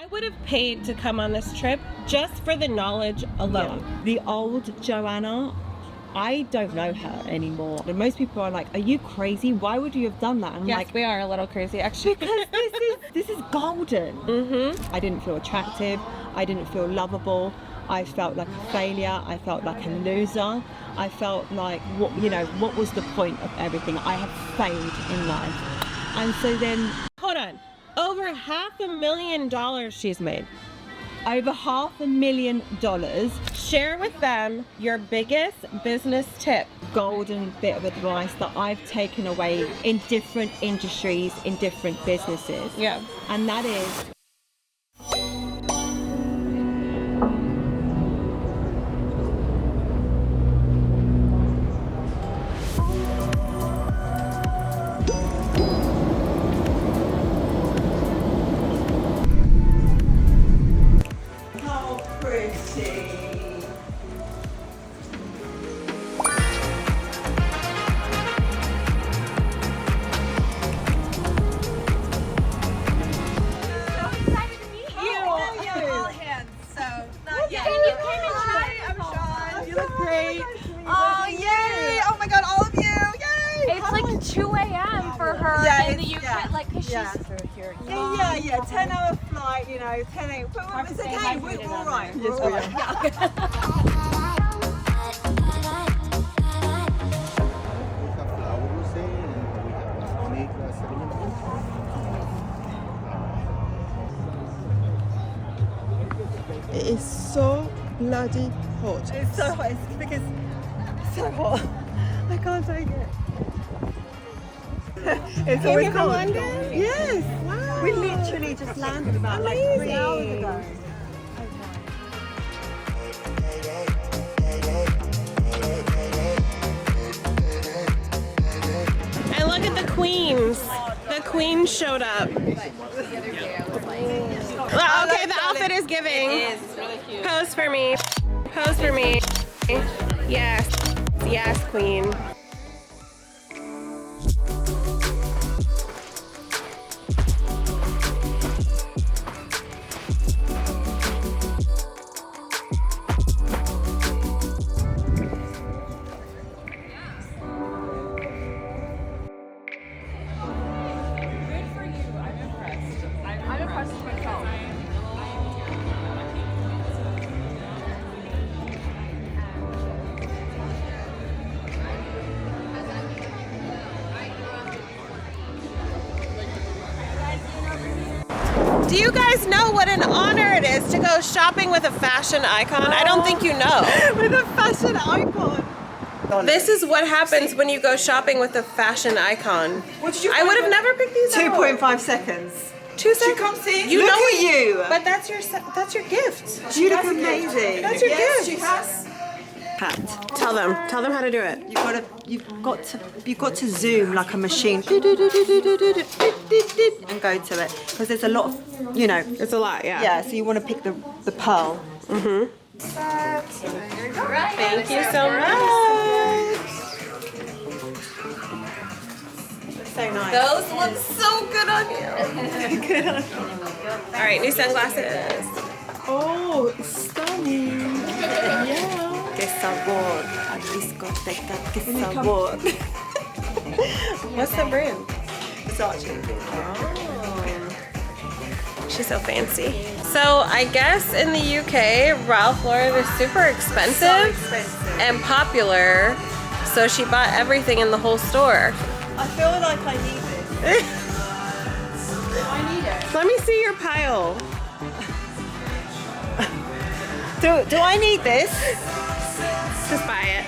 I would have paid to come on this trip just for the knowledge alone. Yeah. The old Joanna, I don't know her anymore. And most people are like, are you crazy? Why would you have done that? And I'm Yes, like, we are a little crazy actually. because this is golden. Mm-hmm. I didn't feel attractive. I didn't feel lovable. I felt like a failure. I felt like a loser. I felt like, what was the point of everything? I have failed in life. And so then... Hold on. Over $500,000 she's made. Over $500,000. Share with them your biggest business tip. Golden bit of advice that I've taken away in different industries, in different businesses. Yeah. And that is... Oh, yay! Oh my god, all of you! Yay! It's like 2 a.m. for her in the UK, like, because she's here. Yeah, 10-hour flight, 10 a.m. But it's okay, we're all right. Yes, we are. It is so bloody hot. It's so hot, it's because it's so hot. I can't take it. It's always from cold. London? Yes. Wow. We literally just landed about like 3 hours ago. And look at the queens. The queen showed up. Well, okay, the outfit is giving. It is. It's really cute. Pose for me. Pose for me. Yes. Yes, queen. Do you guys know what an honor it is to go shopping with a fashion icon? I don't think you know. With a fashion icon. This is what happens when you go shopping with a fashion icon. What did you I would have never picked these out. 2.5 seconds. 2 seconds. Come see. You Look know at you. But that's your gift. You look amazing. That's your Yes, gift. she has. Pat. Tell them how to do it. You've got to zoom like a machine and go to it because there's a lot of It's a lot, yeah. yeah, so you want to pick the pearl. Mm-hmm. Thank you so much. So nice. Those look so good on you. Good on you. All right, new sunglasses. Oh, stunning. Yeah. Que sabor, a discoteca, que sabor. What's the brand? Versace. She's so fancy. So I guess in the UK, Ralph Lauren is super expensive, and popular. So she bought everything in the whole store. I feel like I need this. I need it. Let me see your pile. Do I need this? Just buy it.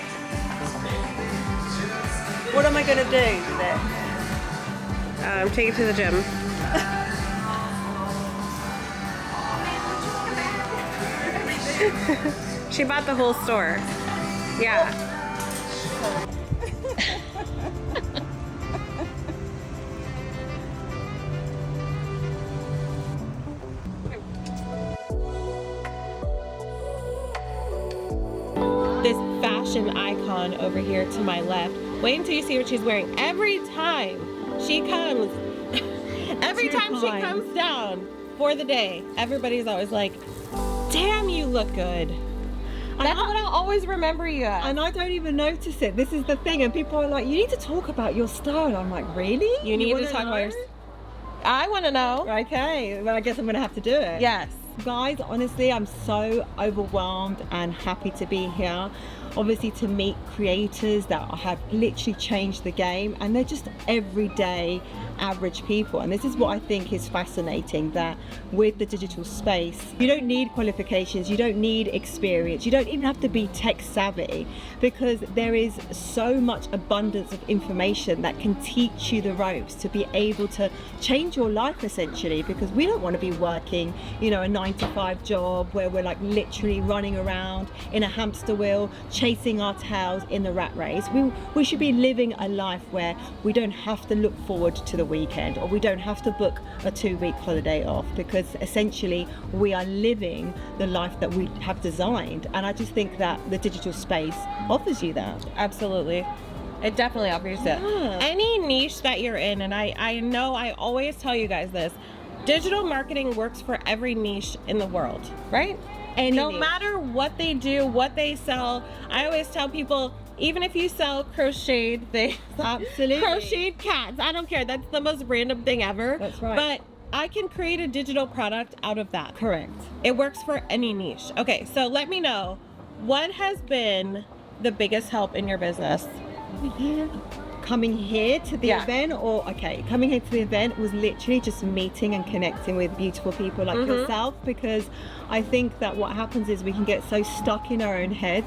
What am I going to do with it? Take it to the gym. She bought the whole store. Yeah. This fashion icon over here to my left. Wait until you see what she's wearing. Every time she comes down, for the day, everybody's always like, damn, you look good. That's what I'll always remember you as. And I don't even notice it. This is the thing. And people are like, you need to talk about your style. I'm like, really? You need to talk about your... I want to know. Okay, well, I guess I'm going to have to do it. Yes. Guys, honestly, I'm so overwhelmed and happy to be here. Obviously, to meet creators that have literally changed the game, and they're just everyday average people. And this is what I think is fascinating, that with the digital space, you don't need qualifications, you don't need experience, you don't even have to be tech savvy, because there is so much abundance of information that can teach you the ropes to be able to change your life, essentially. Because we don't want to be working, you know, a 9-to-5 job where we're like literally running around in a hamster wheel chasing our tails in the rat race. We should be living a life where we don't have to look forward to the weekend, or we don't have to book a 2-week holiday off, because essentially we are living the life that we have designed. And I just think that the digital space offers you that. Absolutely. It definitely offers it. Yeah. Any niche that you're in, and I know I always tell you guys this, digital marketing works for every niche in the world, right? Any no niche. matter what they do, what they sell. I always tell people, even if you sell crocheted things, Absolutely. crocheted cats, I don't care. That's the most random thing ever. That's right. But I can create a digital product out of that. Correct. It works for any niche. Okay, so let me know, what has been the biggest help in your business? Coming here to the Yeah. event, or coming here to the event was literally just meeting and connecting with beautiful people like yourself, because I think that what happens is we can get so stuck in our own heads,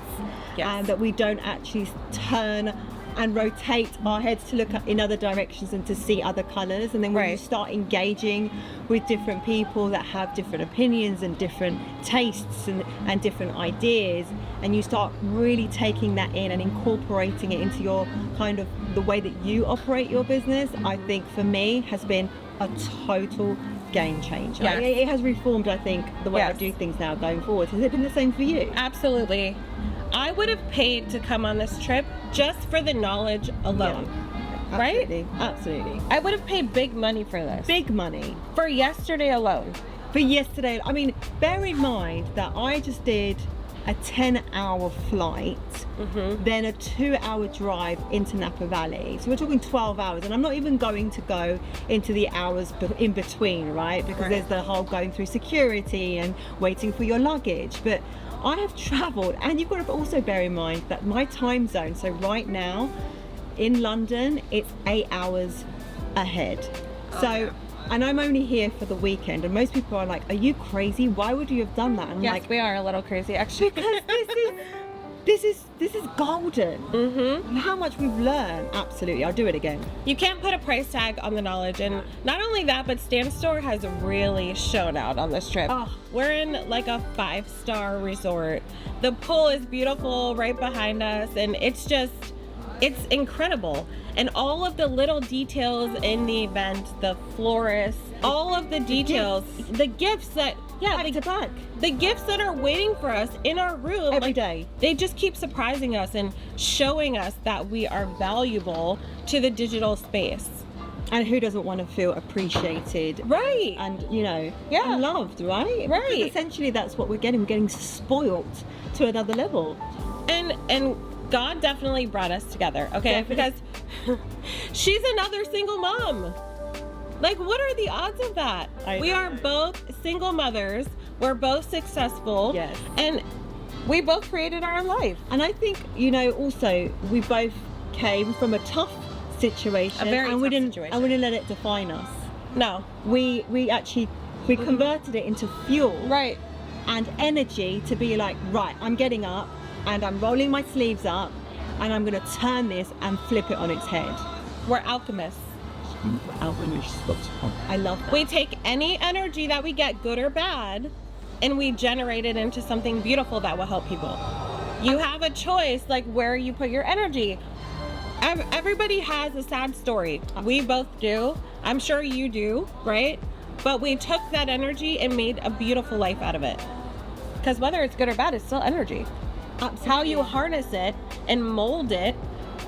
and that we don't actually turn and rotate our heads to look in other directions and to see other colors. And then when you start engaging with different people that have different opinions and different tastes and different ideas, and you start really taking that in and incorporating it into your kind of the way that you operate your business, I think for me has been a total game changer. Yes. It has reformed, I think, the way I do things now going forward. Has it been the same for you? Absolutely. I would have paid to come on this trip just for the knowledge alone. Yeah. Right? Absolutely. Absolutely. I would have paid big money for this. Big money. For yesterday alone. For yesterday, I mean, bear in mind that I just did a 10-hour flight, then a 2-hour drive into Napa Valley. So we're talking 12 hours, and I'm not even going to go into the hours in between, right? Because there's the whole going through security and waiting for your luggage. But I have traveled, and you've got to also bear in mind that my time zone, so right now in London, it's 8 hours ahead. And I'm only here for the weekend, and most people are like, are you crazy? Why would you have done that? And I'm Yes, like, we are a little crazy, actually. because this is golden. How much we've learned. Absolutely, I'll do it again. You can't put a price tag on the knowledge, and not only that, but StanStore has really shown out on this trip. Oh. We're in like a 5-star resort. The pool is beautiful right behind us, and it's incredible. And all of the little details in the event, the florists, all of the details, the gifts that, Back to back. the gifts that are waiting for us in our room Every day. They just keep surprising us and showing us that we are valuable to the digital space. And who doesn't want to feel appreciated? Right. And, you know, Yeah. and loved, right? Right. Because essentially that's what we're getting. We're getting spoiled to another level. And God definitely brought us together, okay? Definitely. Because she's another single mom. Like, what are the odds of that? We are both single mothers. We're both successful. Yes. And we both created our own life. And I think, you know, also we both came from a tough situation. A very and we tough didn't, situation. And we didn't let it define us. No. We converted it into fuel. Right. And energy to be like, right, I'm getting up and I'm rolling my sleeves up and I'm going to turn this and flip it on its head. We're alchemists. I love that. We take any energy that we get, good or bad, and we generate it into something beautiful that will help people. You have a choice, like where you put your energy. Everybody has a sad story. We both do. I'm sure you do, right? But we took that energy and made a beautiful life out of it. Because whether it's good or bad, it's still energy. How you harness it and mold it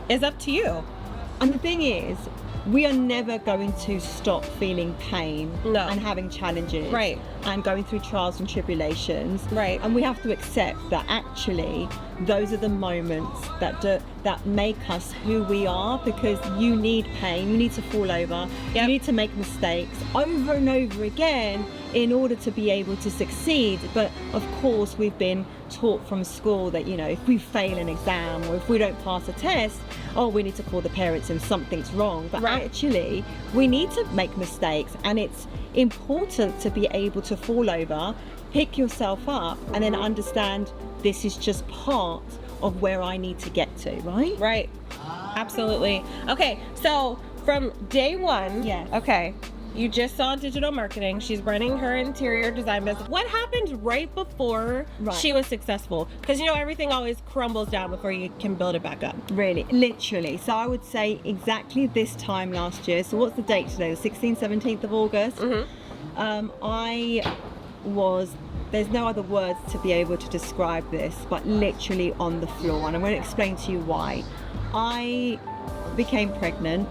is up to you. And the thing is, we are never going to stop feeling pain and having challenges and going through trials and tribulations. And we have to accept that actually those are the moments that make us who we are, because you need pain, you need to fall over, you need to make mistakes over and over again in order to be able to succeed. But of course we've been taught from school that, you know, if we fail an exam or if we don't pass a test, oh, we need to call the parents and something's wrong. But actually we need to make mistakes, and it's important to be able to fall over, pick yourself up, and then understand this is just part of where I need to get to, right? Right. Absolutely. Okay, so from day one, okay, you just saw digital marketing. She's running her interior design business. What happened right before she was successful? Because, you know, everything always crumbles down before you can build it back up. Really, literally. So I would say exactly this time last year. So what's the date today? The 16th, 17th of August. I was, there's no other words to be able to describe this, but literally on the floor. And I'm going to explain to you why. I became pregnant,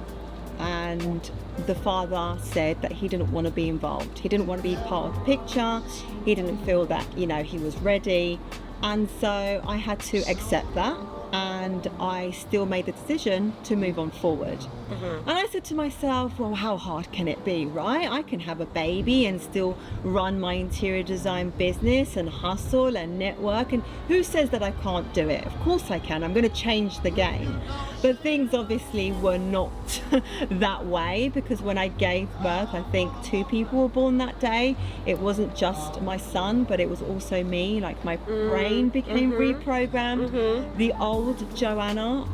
and the father said that he didn't want to be involved. He didn't want to be part of the picture. He didn't feel that, you know, he was ready. And so I had to accept that, and I still made the decision to move on forward. And I said to myself, well, how hard can it be, right? I can have a baby and still run my interior design business and hustle and network, and who says that I can't do it? Of course I can. I'm going to change the game. But things obviously were not that way, because when I gave birth, I think 2 people were born that day. It wasn't just my son, but it was also me. Like, my brain became reprogrammed. The old Joanna,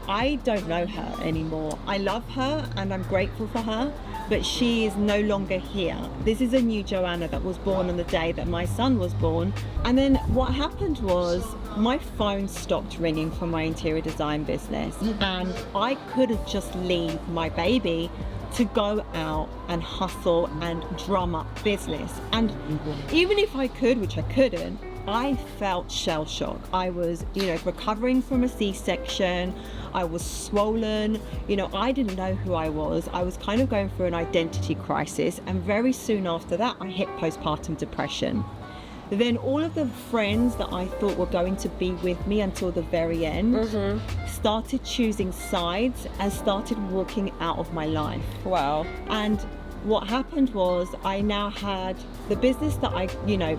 I don't know her anymore. I love her and I'm grateful for her, but she is no longer here. This is a new Joanna that was born on the day that my son was born. And then what happened was my phone stopped ringing from my interior design business, and I couldn't just leave my baby to go out and hustle and drum up business. And even if I could, which I couldn't, I felt shell shock. I was, you know, recovering from a C-section. I was swollen. You know, I didn't know who I was. I was kind of going through an identity crisis. And very soon after that, I hit postpartum depression. Then all of the friends that I thought were going to be with me until the very end started choosing sides and started walking out of my life. Wow. And what happened was I now had the business that I, you know,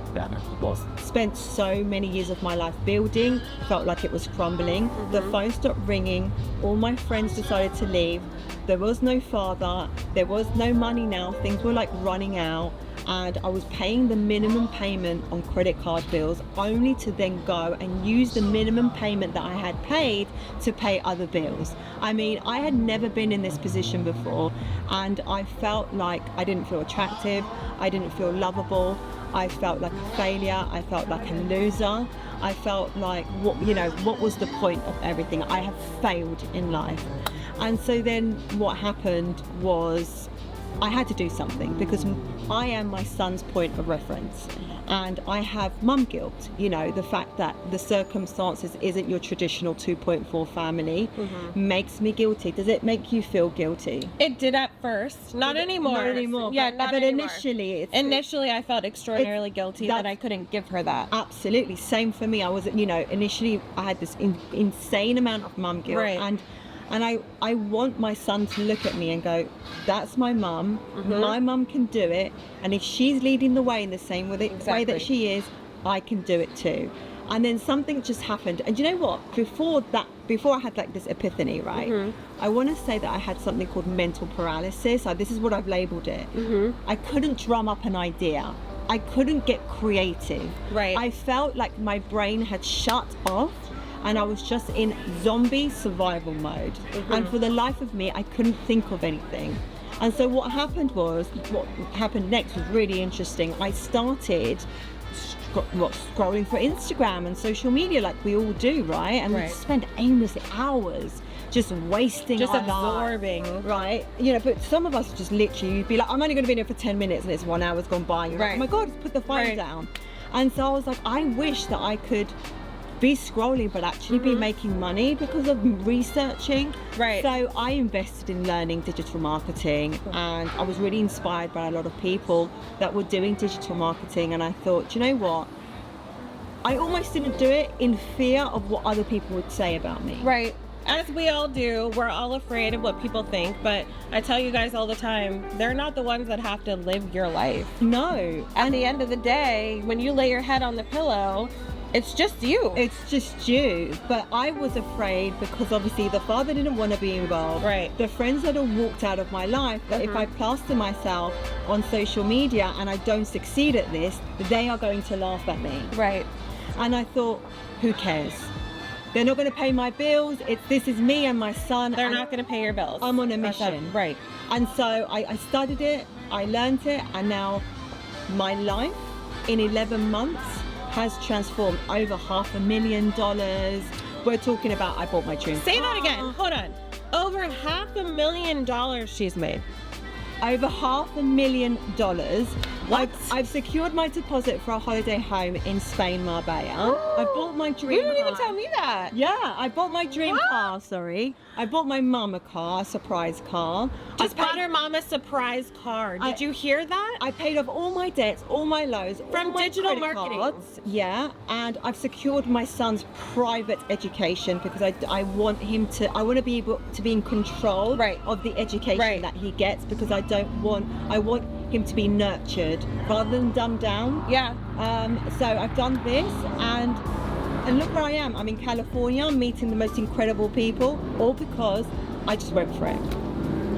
spent so many years of my life building, felt like it was crumbling. The phone stopped ringing. All my friends decided to leave. There was no father. There was no money now. Things were like running out. And I was paying the minimum payment on credit card bills, only to then go and use the minimum payment that I had paid to pay other bills. I mean, I had never been in this position before, and I felt like I didn't feel attractive. I didn't feel lovable. I felt like a failure. I felt like a loser. I felt like, what was the point of everything? I have failed in life. And so then what happened was I had to do something, because I am my son's point of reference, and I have mum guilt. You know, the fact that the circumstances isn't your traditional 2.4 family makes me guilty. Does it make you feel guilty? It did at first. Not anymore. Not anymore. Yeah, not but anymore. Initially I felt extraordinarily guilty that I couldn't give her that. Absolutely. Same for me. I was, you know, initially I had this insane amount of mum guilt. And I want my son to look at me and go, that's my mum. My mum can do it. And if she's leading the way in the same way that she is, I can do it too. And then something just happened. And you know what? Before I had like this epiphany, right? I want to say that I had something called mental paralysis. This is what I've labeled it. I couldn't drum up an idea. I couldn't get creative. I felt like my brain had shut off, and I was just in zombie survival mode. And for the life of me, I couldn't think of anything. And so what happened next was really interesting. I started scrolling for Instagram and social media like we all do, right? And we spend aimless hours just wasting our absorbing life, right? You know, but some of us just literally, you'd be like, I'm only going to be there for 10 minutes, and it's 1 hour's gone by. You're like, oh my God, put the phone down. And so I was like, I wish that I could be scrolling, but actually be making money because of researching. Right. So I invested in learning digital marketing, and I was really inspired by a lot of people that were doing digital marketing. And I thought, do you know what? I almost didn't do it in fear of what other people would say about me. Right. As we all do, we're all afraid of what people think, but I tell you guys all the time, they're not the ones that have to live your life. No. At the end of the day, when you lay your head on the pillow, it's just you. It's just you. But I was afraid because obviously the father didn't want to be involved. Right. The friends that have walked out of my life, that if I plaster myself on social media and I don't succeed at this, they are going to laugh at me. Right. And I thought, who cares? They're not going to pay my bills. This is me and my son. They're not going to pay your bills. I'm on a mission. Right. And so I studied it, I learned it, and now my life in 11 months has transformed. Over $500,000. We're talking about, I bought my dream Say car. that again. Hold on. Over $500,000 she's made. Over $500,000. What? I've secured my deposit for a holiday home in Spain, Marbella. I bought my dream You didn't even car. tell me that. Yeah, I bought my dream What? car, sorry. I bought my mum a car, a surprise car. Just I bought paid- her mom a surprise car. Did I- you hear that? I paid off all my debts, all my loans, From all my digital credit marketing. cards. Yeah, and I've secured my son's private education because I want him to. I want to be able to be in control Right. of the education Right. that he gets because I want him to be nurtured rather than dumbed down. Yeah. So I've done this, and look where I am. I'm in California, I'm meeting the most incredible people, all because I just went for it.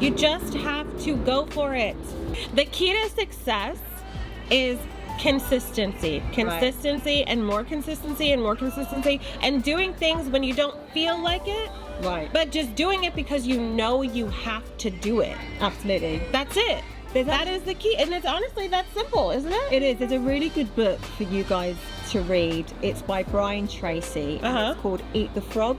You just have to go for it. The key to success is consistency. Consistency and more consistency and more consistency, and doing things when you don't feel like it, Right. but just doing it because you know you have to do it. Absolutely. That's it. That is the key. And it's honestly that simple, isn't it? It is. There's a really good book for you guys to read. It's by Brian Tracy. And it's called Eat the Frog.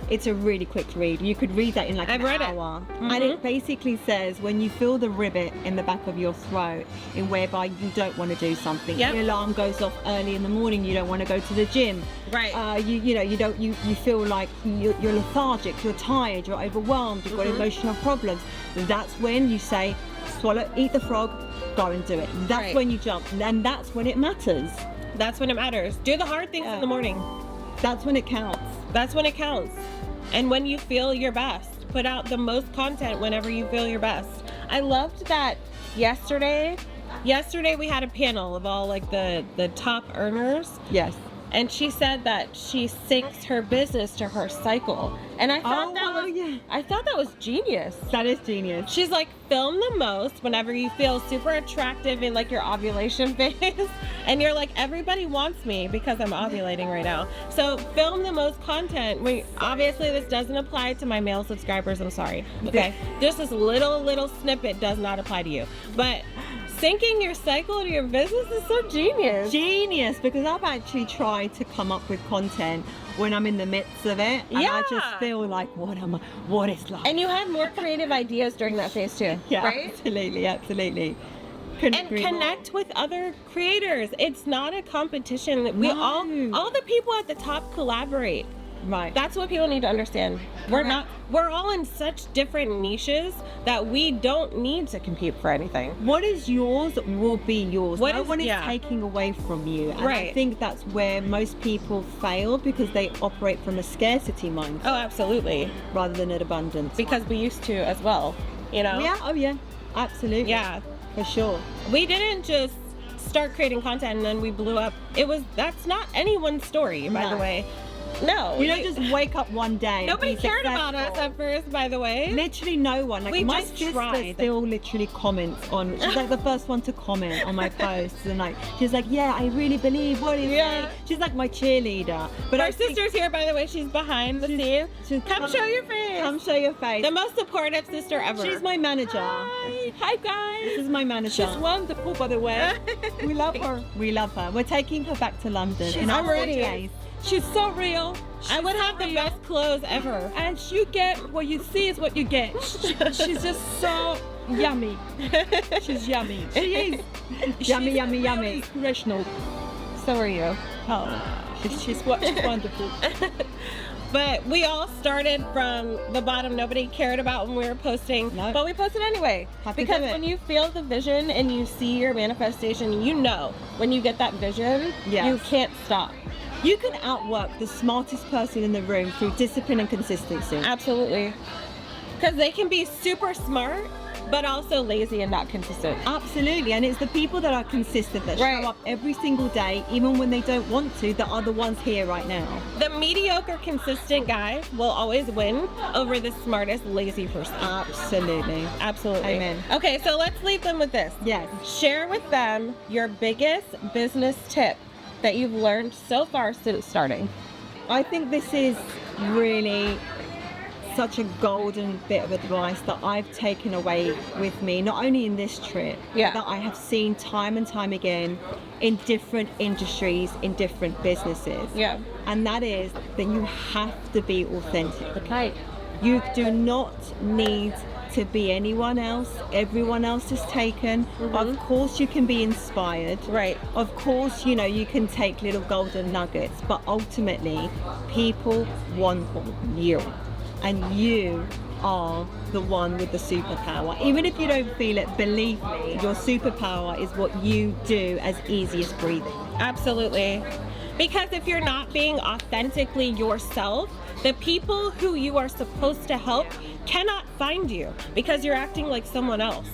It's a really quick read. You could read that in like I've an read it. hour. And it basically says when you feel the rivet in the back of your throat, in whereby you don't want to do something. Yep. Your alarm goes off early in the morning. You don't want to go to the gym. Right. You feel like you're lethargic. You're tired. You're overwhelmed. You've got emotional problems. That's when you say, swallow, eat the frog, go and do it. That's Right. when you jump, and that's when it matters. That's when it matters. Do the hard things in the morning. That's when it counts. That's when it counts. And when you feel your best, put out the most content whenever you feel your best. I loved that yesterday we had a panel of all like the top earners. Yes. And she said that she syncs her business to her cycle. And I thought I thought that was genius. That is genius. She's like, film the most whenever you feel super attractive in like your ovulation phase. And you're like, everybody wants me because I'm ovulating right now. So film the most content. Obviously this doesn't apply to my male subscribers, I'm sorry. Okay. Just this little snippet does not apply to you. But syncing your cycle to your business is so genius. Genius, because I've actually tried to come up with content when I'm in the midst of it, and I just feel like, what is life? And you had more creative ideas during that phase too, Yeah, right? absolutely. And connect with other creators. It's not a competition. We all the people at the top collaborate. Right. That's what people need to understand. We're all in such different niches that we don't need to compete for anything. What is yours will be yours. No one is yeah. taking away from you. And I Right. think that's where most people fail because they operate from a scarcity mindset Oh, absolutely. rather than an abundance. Because we used to as well, you know? Yeah, absolutely. Yeah. For sure. We didn't just start creating content and then we blew up. That's not anyone's story, by the way. No. You don't just wake up one day. Nobody and be cared about us successful. at first, by the way. Literally no one. Like We my just sister tried. still literally comments on. She's like the first one to comment on my posts, and like she's like, yeah, I really believe what he's saying. She's like my cheerleader. But Our sister's here, by the way. She's behind the scenes. Come show your face. Come show your face. The most supportive sister ever. She's my manager. Hi guys. This is my manager. She's wonderful, by the way. We love her. We love her. We're taking her back to London. in I'm our ready. days. She's so real. I would have the best clothes ever. And you get what you see is what you get. She's just so yummy. She's yummy. She is. Yummy, She's yummy, really yummy. Inspirational. So are you. Oh. She's wonderful. But we all started from the bottom. Nobody cared about when we were posting, but we posted anyway. Because when you feel the vision and you see your manifestation, you know when you get that vision, you can't stop. You can outwork the smartest person in the room through discipline and consistency. Absolutely. Because they can be super smart, but also lazy and not consistent. Absolutely, and it's the people that are consistent that show up every single day, even when they don't want to, that are the ones here right now. The mediocre, consistent guy will always win over the smartest, lazy person. Absolutely. Absolutely. Amen. Okay, so let's leave them with this. Yes. Share with them your biggest business tip that you've learned so far since starting. I think this is really such a golden bit of advice that I've taken away with me, not only in this trip, that I have seen time and time again in different industries, in different businesses. Yeah. And that is that you have to be authentic. Okay. You do not need to be anyone else. Everyone else is taken. Of course you can be inspired. Right. Of course, you know, you can take little golden nuggets, but ultimately people want you. And you are the one with the superpower. Even if you don't feel it, believe me, your superpower is what you do as easy as breathing. Absolutely. Because if you're not being authentically yourself, the people who you are supposed to help cannot find you because you're acting like someone else.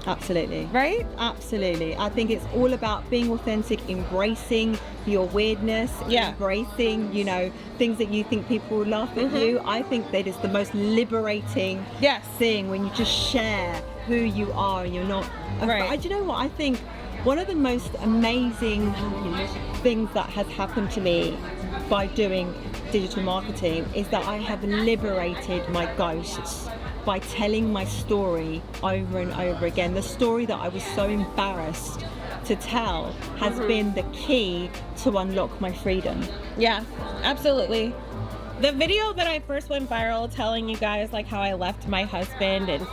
Absolutely. Right? Absolutely. I think it's all about being authentic, embracing your weirdness, embracing, you know, things that you think people will laugh at you. I think that is the most liberating thing when you just share who you are and you're not. Do you know what? I think one of the most amazing things that has happened to me by doing digital marketing is that I have liberated my ghosts by telling my story over and over again. The story that I was so embarrassed to tell has been the key to unlock my freedom. Yeah, absolutely. The video that I first went viral telling you guys like how I left my husband, and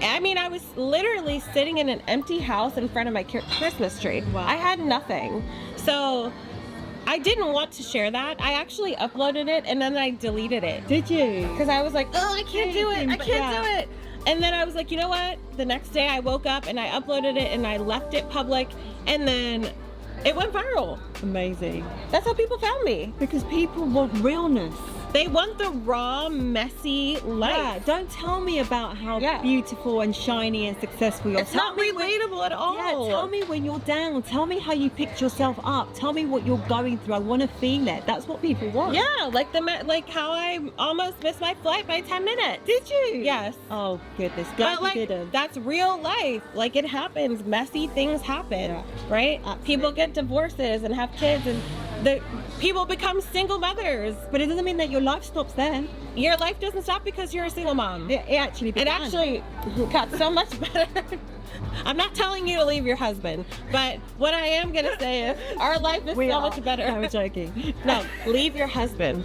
I mean I was literally sitting in an empty house in front of my Christmas tree. Wow. I had nothing. So I didn't want to share that. I actually uploaded it and then I deleted it. Did you? Because I was like, oh, I can't do it. I can't do it. And then I was like, you know what? The next day I woke up and I uploaded it and I left it public, and then it went viral. Amazing. That's how people found me. Because people want realness. They want the raw, messy life. Yeah, don't tell me about how beautiful and shiny and successful you are. It's not relatable at all. Yeah, tell me when you're down. Tell me how you picked yourself up. Tell me what you're going through. I want to feel it. That's what people want. Yeah, like how I almost missed my flight by 10 minutes. Did you? Yes. Oh, goodness. Glad but you didn't. That's real life. Like, it happens. Messy things happen, right? Absolutely. People get divorces and have kids, and the people become single mothers. But it doesn't mean that your life stops then. Your life doesn't stop because you're a single mom. It actually began. It actually got so much better. I'm not telling you to leave your husband, but what I am going to say is our life is so much better. No, we're joking. No, leave your husband.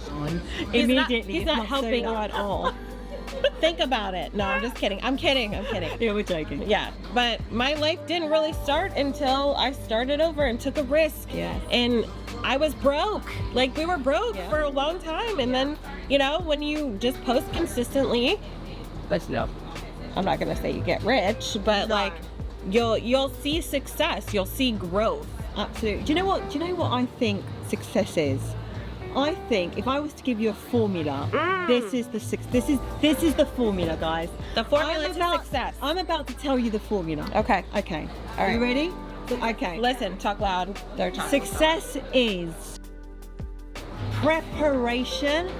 Immediately. He's not helping you at all. Think about it. No, I'm just kidding. I'm kidding. Yeah, we're joking. Yeah, but my life didn't really start until I started over and took a risk. Yeah. And I was broke. Like, we were broke for a long time. And then, you know, when you just post consistently, I'm not gonna say you get rich, but like you'll see success. You'll see growth. Absolutely. Do you know what I think success is? I think if I was to give you a formula, this is the formula, guys. The formula to success. I'm about to tell you the formula. Okay. All right. You ready? Okay. Listen, talk loud. They're talking. Success is preparation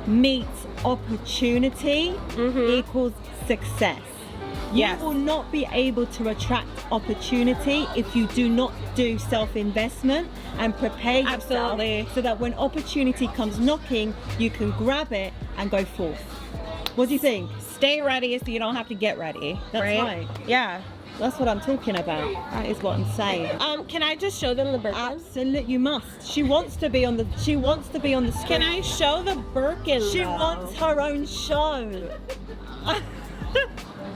meets opportunity equals success. Yes. You will not be able to attract opportunity if you do not do self-investment and prepare yourself so that when opportunity comes knocking, you can grab it and go forth. What do you think? Stay ready so you don't have to get ready. That's right. Yeah. That's what I'm talking about. That is what I'm saying. Can I just show them the Birkins? Absolutely, you must. She wants to be on the screen. Can I show the Birkins? She wants her own show.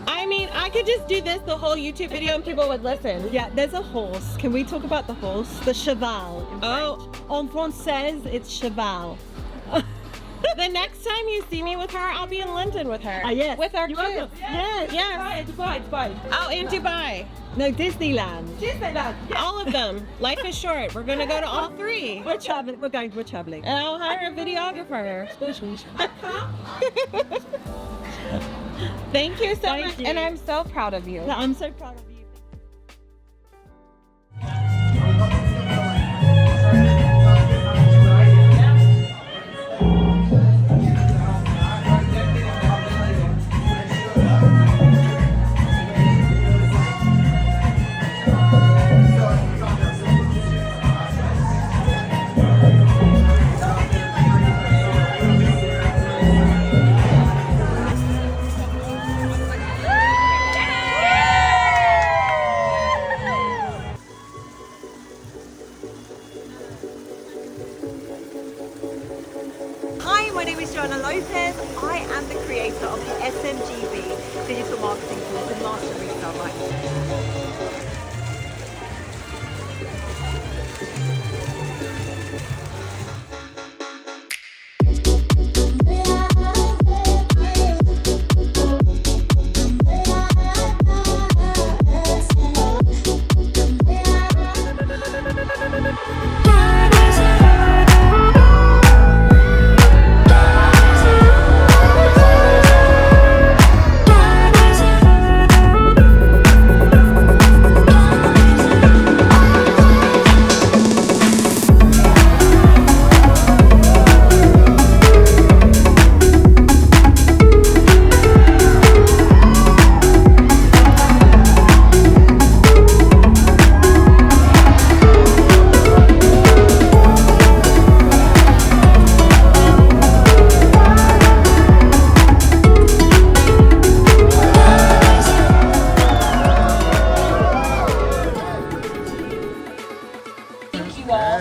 I I mean, I could just do this the whole YouTube video and people would listen. Yeah, there's a horse. Can we talk about the horse? The cheval. Oh. En français, it's cheval. The next time you see me with her, I'll be in London with her. Yes. With our You kids. are- Yes. Yes. Dubai. Oh, in Dubai. No, Disneyland. All of them. Life is short. We're gonna go to all three. We're traveling. We're traveling. And I'll hire a videographer. Thank you so Thank much. you. And I'm so proud of you. I'm so proud of you. Hi, my name is Joanna Lopez. I am the creator of the SMGB digital marketing course in Master Retail Marketing.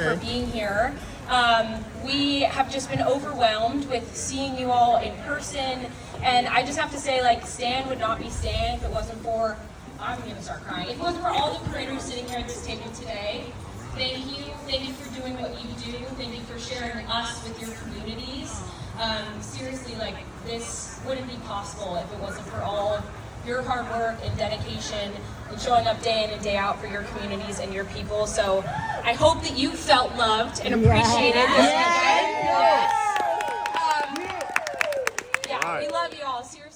For being here. We have just been overwhelmed with seeing you all in person, and I just have to say, like, Stan would not be Stan if it wasn't for, I'm gonna start crying, if it wasn't for all the creators sitting here at this table today. Thank you for doing what you do, thank you for sharing us with your communities. Seriously, like, this wouldn't be possible if it wasn't for all of your hard work and dedication and showing up day in and day out for your communities and your people. So I hope that you felt loved and appreciated this weekend. Yes. Yeah, we love you all. Seriously.